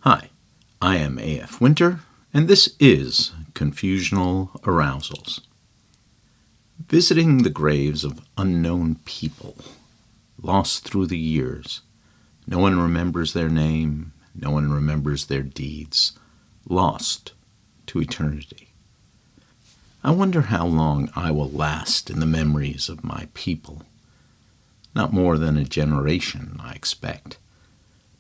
Hi, I am A.F. Winter, and this is Confusional Arousals. Visiting the graves of unknown people, lost through the years. No one remembers their name, no one remembers their deeds, lost to eternity. I wonder how long I will last in the memories of my people. Not more than a generation, I expect.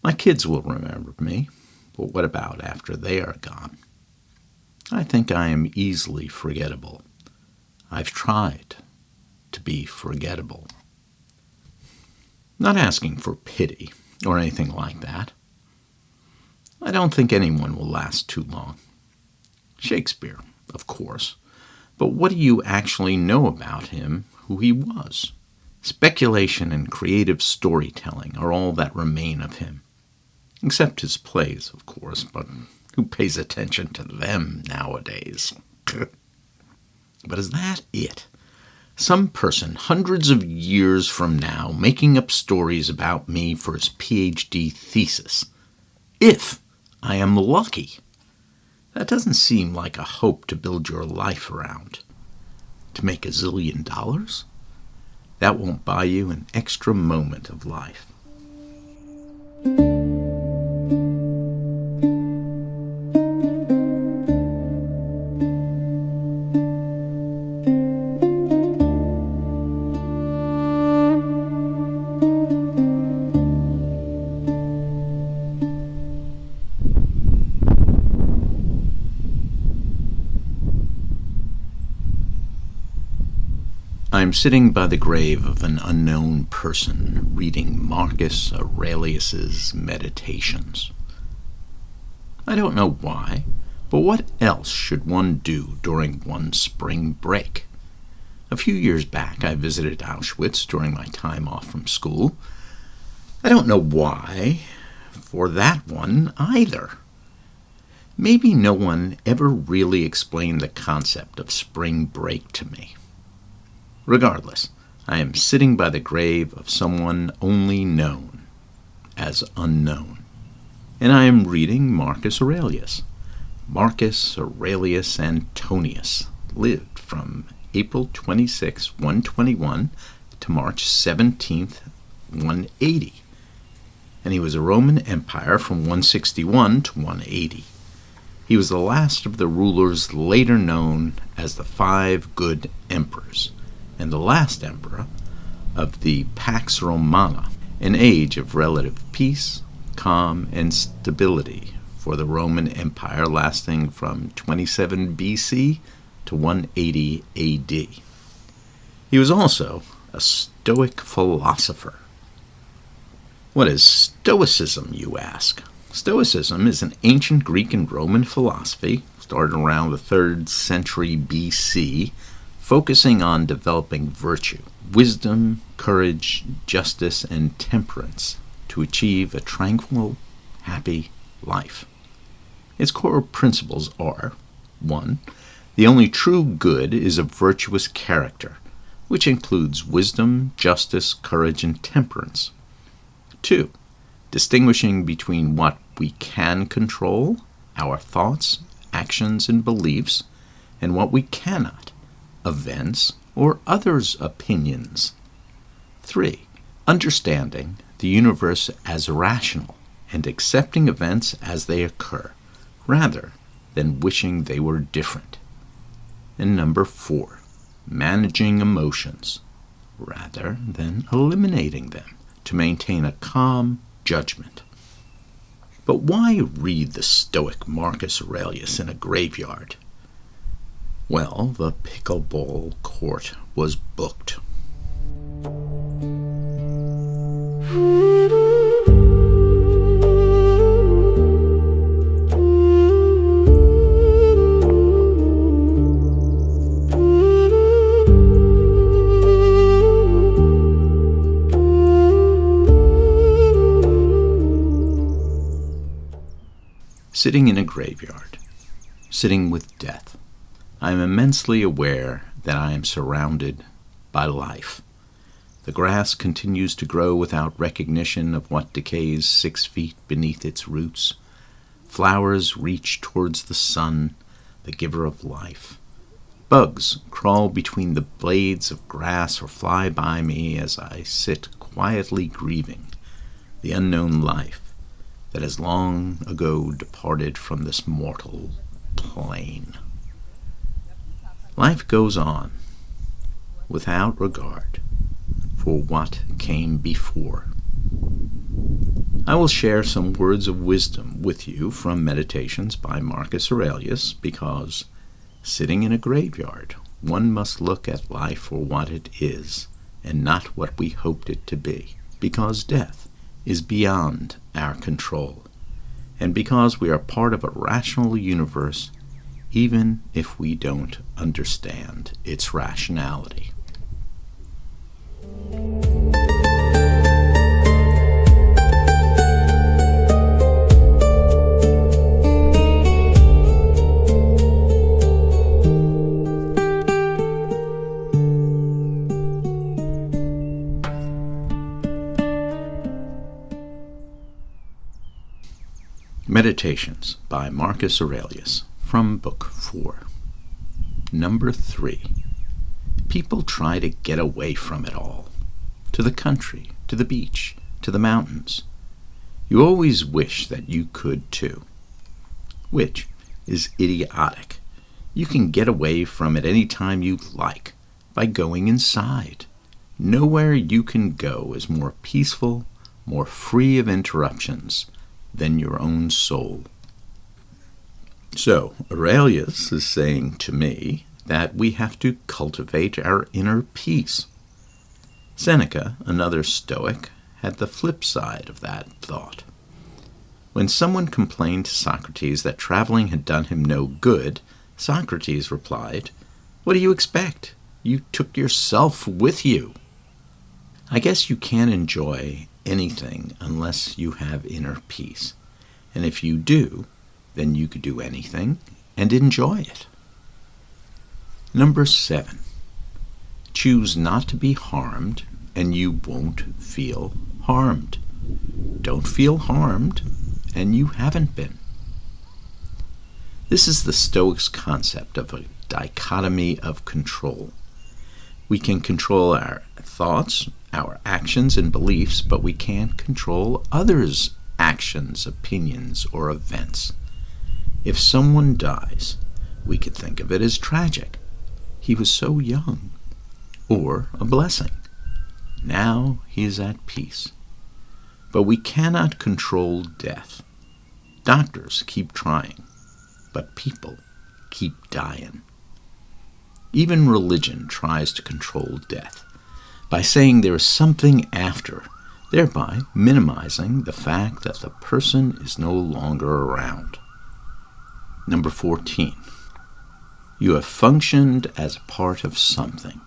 My kids will remember me, but what about after they are gone? I think I am easily forgettable. I've tried to be forgettable. Not asking for pity or anything like that. I don't think anyone will last too long. Shakespeare, of course. But what do you actually know about him, who he was? Speculation and creative storytelling are all that remain of him. Except his plays, of course, but who pays attention to them nowadays? But is that it? Some person hundreds of years from now making up stories about me for his PhD thesis. If I am lucky. That doesn't seem like a hope to build your life around. To make $1 zillion? That won't buy you an extra moment of life. I am sitting by the grave of an unknown person reading Marcus Aurelius's Meditations. I don't know why, but what else should one do during one spring break? A few years back I visited Auschwitz during my time off from school. I don't know why for that one either. Maybe no one ever really explained the concept of spring break to me. Regardless, I am sitting by the grave of someone only known as unknown. And I am reading Marcus Aurelius. Marcus Aurelius Antonius lived from April 26, 121 to March 17, 180. And he was a Roman Empire from 161 to 180. He was the last of the rulers later known as the Five Good Emperors, and the last emperor of the Pax Romana, an age of relative peace, calm, and stability for the Roman Empire lasting from 27 BC to 180 AD. He was also a Stoic philosopher. What is Stoicism, you ask? Stoicism is an ancient Greek and Roman philosophy, started around the 3rd century BC, focusing on developing virtue, wisdom, courage, justice, and temperance to achieve a tranquil, happy life. Its core principles are: 1. The only true good is a virtuous character, which includes wisdom, justice, courage, and temperance. 2. Distinguishing between what we can control, our thoughts, actions, and beliefs, and what we cannot, events, or others' opinions. 3. Understanding the universe as rational and accepting events as they occur, rather than wishing they were different. And number 4. Managing emotions, rather than eliminating them, to maintain a calm judgment. But why read the Stoic Marcus Aurelius in a graveyard? Well, the pickleball court was booked. Sitting in a graveyard, sitting with death, I am immensely aware that I am surrounded by life. The grass continues to grow without recognition of what decays 6 feet beneath its roots. Flowers reach towards the sun, the giver of life. Bugs crawl between the blades of grass or fly by me as I sit quietly grieving the unknown life that has long ago departed from this mortal plane. Life goes on without regard for what came before. I will share some words of wisdom with you from Meditations by Marcus Aurelius, because sitting in a graveyard, one must look at life for what it is and not what we hoped it to be, because death is beyond our control, and because we are part of a rational universe, even if we don't understand its rationality. Meditations by Marcus Aurelius, from Book 4. Number 3. People try to get away from it all. To the country, to the beach, to the mountains. You always wish that you could too. Which is idiotic. You can get away from it any time you like, by going inside. Nowhere you can go is more peaceful, more free of interruptions, than your own soul. So, Aurelius is saying to me that we have to cultivate our inner peace. Seneca, another Stoic, had the flip side of that thought. When someone complained to Socrates that traveling had done him no good, Socrates replied, "What do you expect? You took yourself with you." I guess you can't enjoy anything unless you have inner peace. And if you do, then you could do anything and enjoy it. Number 7. Choose not to be harmed, and you won't feel harmed. Don't feel harmed, and you haven't been. This is the Stoics' concept of a dichotomy of control. We can control our thoughts, our actions and beliefs, but we can't control others' actions, opinions, or events. If someone dies, we could think of it as tragic. He was so young. Or a blessing. Now he is at peace. But we cannot control death. Doctors keep trying, but people keep dying. Even religion tries to control death by saying there is something after, thereby minimizing the fact that the person is no longer around. Number 14. You have functioned as part of something.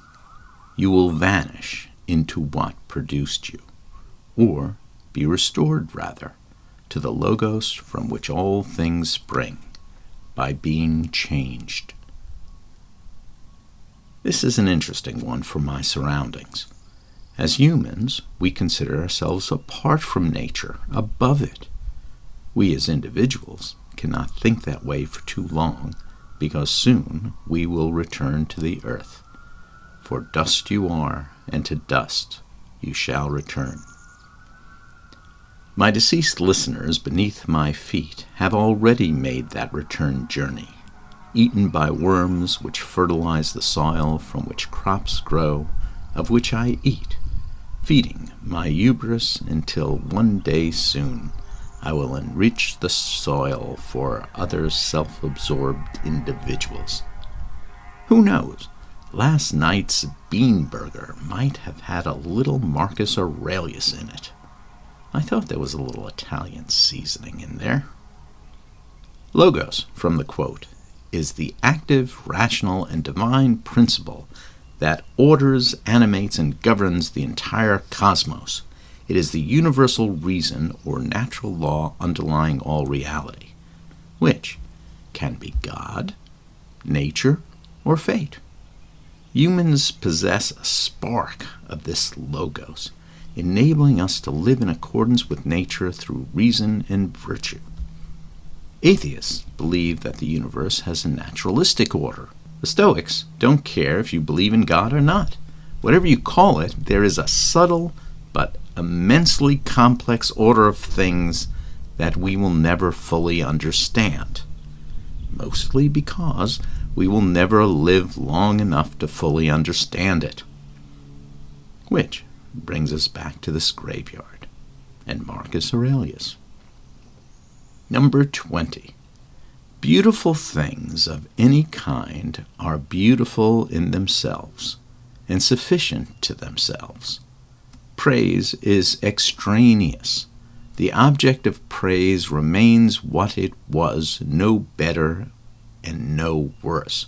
You will vanish into what produced you, or be restored, rather, to the Logos from which all things spring, by being changed. This is an interesting one for my surroundings. As humans, we consider ourselves apart from nature, above it. We as individuals cannot think that way for too long, because soon we will return to the earth. For dust you are, and to dust you shall return. My deceased listeners beneath my feet have already made that return journey, eaten by worms which fertilize the soil from which crops grow, of which I eat, feeding my hubris until one day soon I will enrich the soil for other self-absorbed individuals. Who knows? Last night's bean burger might have had a little Marcus Aurelius in it. I thought there was a little Italian seasoning in there. Logos, from the quote, is the active, rational, and divine principle that orders, animates, and governs the entire cosmos. It is the universal reason or natural law underlying all reality, which can be God, nature, or fate. Humans possess a spark of this Logos, enabling us to live in accordance with nature through reason and virtue. Atheists believe that the universe has a naturalistic order. The Stoics don't care if you believe in God or not. Whatever you call it, there is a subtle but immensely complex order of things that we will never fully understand, mostly because we will never live long enough to fully understand it. Which brings us back to this graveyard and Marcus Aurelius. Number 20. Beautiful things of any kind are beautiful in themselves and sufficient to themselves. Praise is extraneous. The object of praise remains what it was, no better and no worse.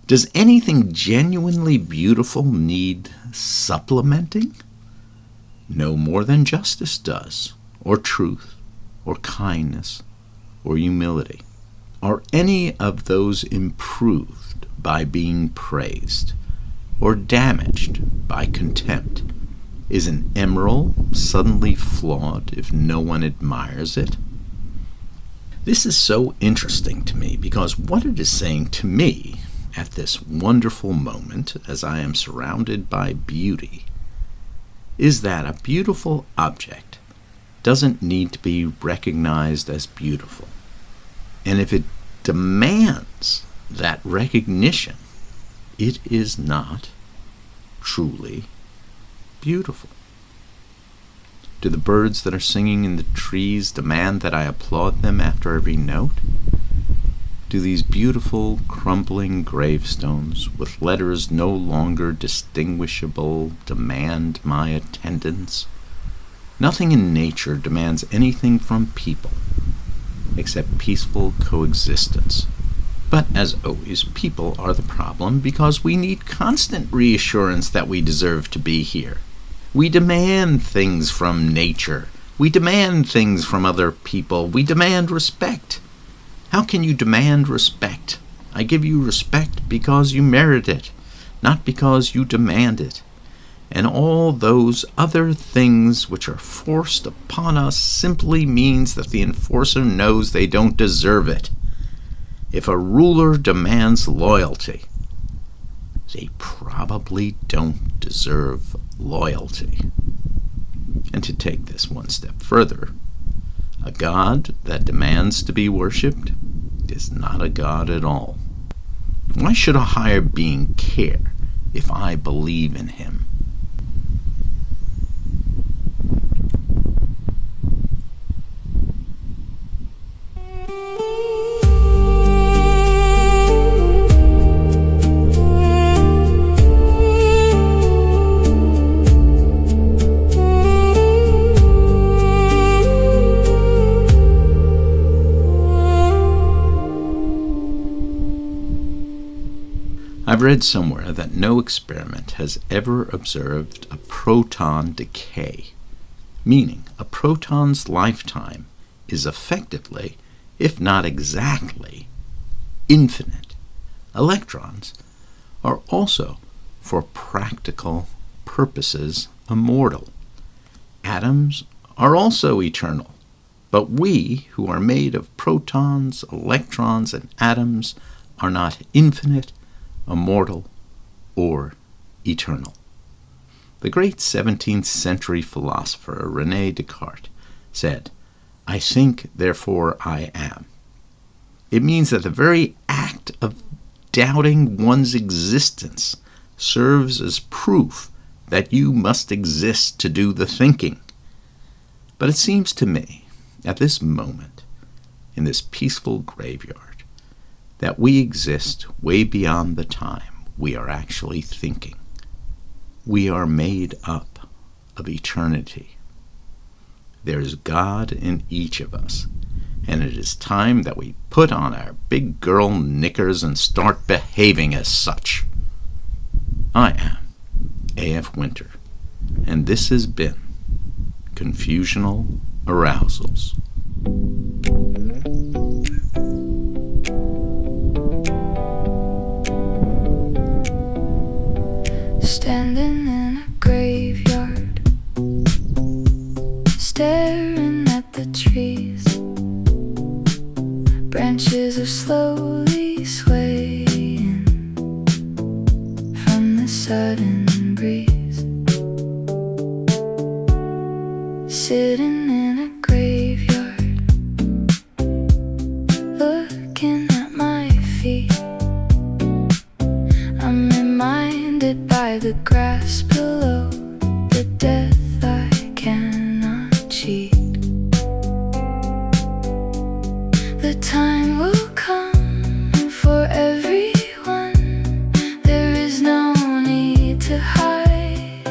Does anything genuinely beautiful need supplementing? No more than justice does, or truth, or kindness, or humility. Are any of those improved by being praised, or damaged by contempt? Is an emerald suddenly flawed if no one admires it? This is so interesting to me because what it is saying to me at this wonderful moment, as I am surrounded by beauty, is that a beautiful object doesn't need to be recognized as beautiful. And if it demands that recognition, it is not truly beautiful. Do the birds that are singing in the trees demand that I applaud them after every note? Do these beautiful, crumbling gravestones with letters no longer distinguishable demand my attendance? Nothing in nature demands anything from people except peaceful coexistence. But as always, people are the problem because we need constant reassurance that we deserve to be here. We demand things from nature. We demand things from other people. We demand respect. How can you demand respect? I give you respect because you merit it, not because you demand it. And all those other things which are forced upon us simply means that the enforcer knows they don't deserve it. If a ruler demands loyalty, they probably don't deserve loyalty. And to take this one step further, a God that demands to be worshipped is not a God at all. Why should a higher being care if I believe in him? I've read somewhere that no experiment has ever observed a proton decay, meaning a proton's lifetime is effectively, if not exactly, infinite. Electrons are also, for practical purposes, immortal. Atoms are also eternal, but we, who are made of protons, electrons, and atoms, are not infinite, immortal, or eternal. The great 17th century philosopher René Descartes said, "I think, therefore I am." It means that the very act of doubting one's existence serves as proof that you must exist to do the thinking. But it seems to me, at this moment, in this peaceful graveyard, that we exist way beyond the time we are actually thinking. We are made up of eternity. There is God in each of us, and it is time that we put on our big girl knickers and start behaving as such. I am A.F. Winter, and this has been Confusional Arousals. Standing in a graveyard, staring at the trees, branches are slowly swaying from the sudden breeze. Sitting in a graveyard, looking at my feet, I'm reminded by the grass below the death I cannot cheat. The time will come for everyone, there is no need to hide.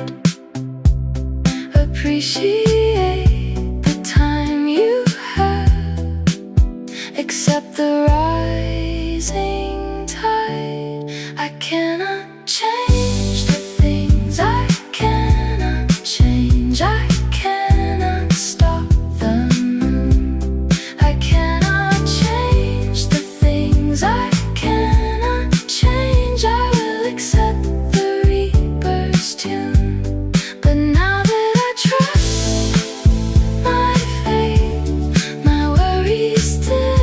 Appreciate the time you have, accept the rising tide. I cannot change the things I cannot change. I cannot stop the moon. I cannot change the things I cannot change. I will accept the reaper's tune. But now that I trust my faith, my worries dissipate.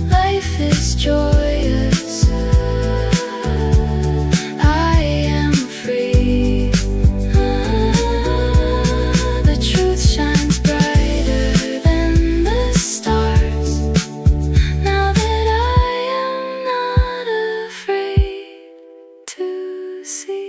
Life is joyous, I am free. The truth shines brighter than the stars, now that I am not afraid to see.